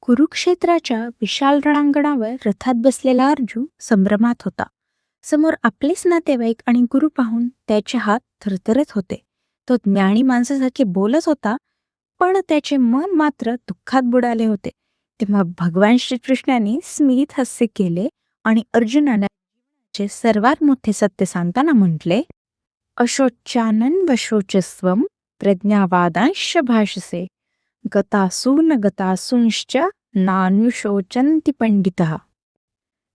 कुरुक्षेत्राच्या विशाल रणांगणावर रथात बसलेला अर्जुन संभ्रमात होता. समोर आपलेच नातेवाईक आणि गुरु पाहून त्याचे हात थरथरत होते. तो ज्ञानी माणसासारखे बोलत होता, पण त्याचे मन मात्र दुःखात बुडाले होते. तेव्हा भगवान श्रीकृष्णाने स्मित हास्य केले आणि अर्जुनाला चे सर्वात मोठे सत्य सांगताना म्हटले, अशोच्यानन वशोचस्वम प्रज्ञावादांश भाषसे गतासून गतासूंश्च नानुशोचन्ति पंडितः.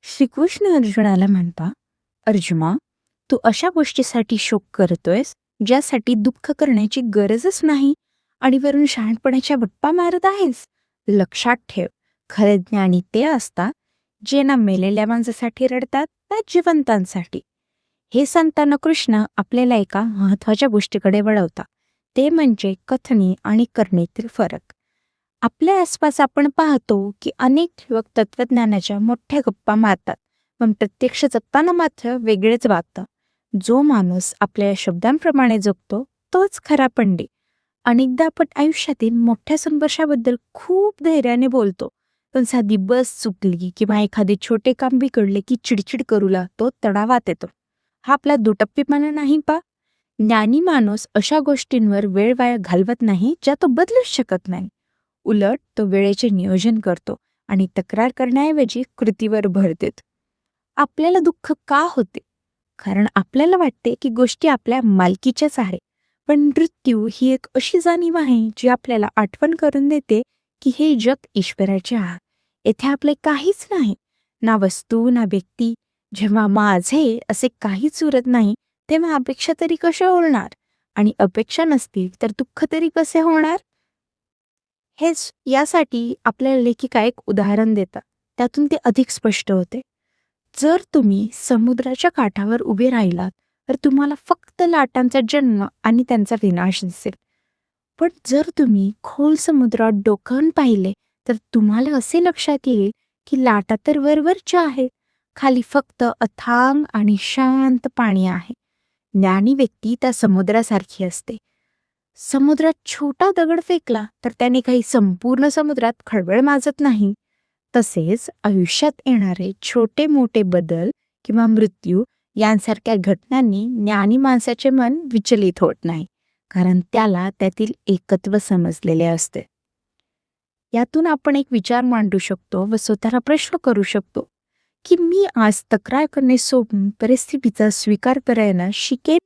श्रीकृष्ण अर्जुनाला म्हणता, अर्जुना, तू अशा गोष्टीसाठी शोक करतोयस ज्यासाठी दुःख करण्याची गरजच नाही आणि वरून शहाणपणाच्या गप्पा मारत आहेस. लक्षात ठेव, खरे ज्ञानी ते असतात जे ना मेलेल्या माणसासाठी रडतात ना जिवंतांसाठी. हे सांगताना कृष्ण आपल्याला एका महत्वाच्या गोष्टीकडे वळवता, ते म्हणजे कथनी आणि करणीतील फरक. आपल्या आसपास आपण पाहतो की अनेक युवक तत्वज्ञानाच्या मोठ्या गप्पा मारतात, पण प्रत्यक्ष जगताना मात्र वेगळेच वागतात. जो माणूस आपल्या शब्दांप्रमाणे जगतो तोच खरा पंडित. अनेकदा आपण आयुष्यातील मोठ्या संघर्षाबद्दल खूप धैर्याने बोलतो, पण साधी बस चुकली किंवा एखादे छोटे काम बिघडले की चिडचिड करू लागतो, तणावात येतो. हा आपला दुटप्पीपणा नाही पा. ज्ञानी माणूस अशा गोष्टींवर वेळ वाया घालवत नाही ज्या तो बदलूच शकत नाही. उलट तो वेळेचे नियोजन करतो आणि तक्रार करण्याऐवजी कृतीवर भर देतो. आपल्याला दुःख का होते? कारण आपल्याला वाटते की गोष्टी आपल्या मालकीच्याच आहे. पण मृत्यू ही एक अशी जाणीव आहे जी आपल्याला आठवण करून देते की हे जग ईश्वराचे आहे. येथे आपले काहीच नाही, ना वस्तू ना व्यक्ती. जेव्हा माझे असे काहीच उरत नाही तेव्हा अपेक्षा तरी कशा होणार? आणि अपेक्षा नसतील तर दुःख तरी कसे होणार? हेच यासाठी आपल्याला लेखिका एक उदाहरण देतात, त्यातून ते अधिक स्पष्ट होते. जर तुम्ही समुद्राच्या काठावर उभे राहिलात तर तुम्हाला फक्त लाटांचा जन्म आणि त्यांचा विनाश दिसेल. पण जर तुम्ही खोल समुद्रात डोकावून पाहिले तर तुम्हाला असे लक्षात येईल की लाटा तर वरवरच्या आहेत, खाली फक्त अथांग आणि शांत पाणी आहे. ज्ञानी व्यक्ती त्या समुद्रासारखी असते. समुद्रात छोटा दगड फेकला तर त्याने काही संपूर्ण समुद्रात खळबळ माजत नाही. तसेच आयुष्यात येणारे छोटे मोठे बदल किंवा मृत्यू यांसारख्या घटनांनी ज्ञानी माणसाचे मन विचलित होत नाही, कारण त्याला त्यातील एकत्व समजलेले असते. यातून आपण एक विचार मांडू शकतो व स्वतःला प्रश्न करू शकतो की मी आज तक्रार करणे सोडून परिस्थितीचा स्वीकार करायला शिकेन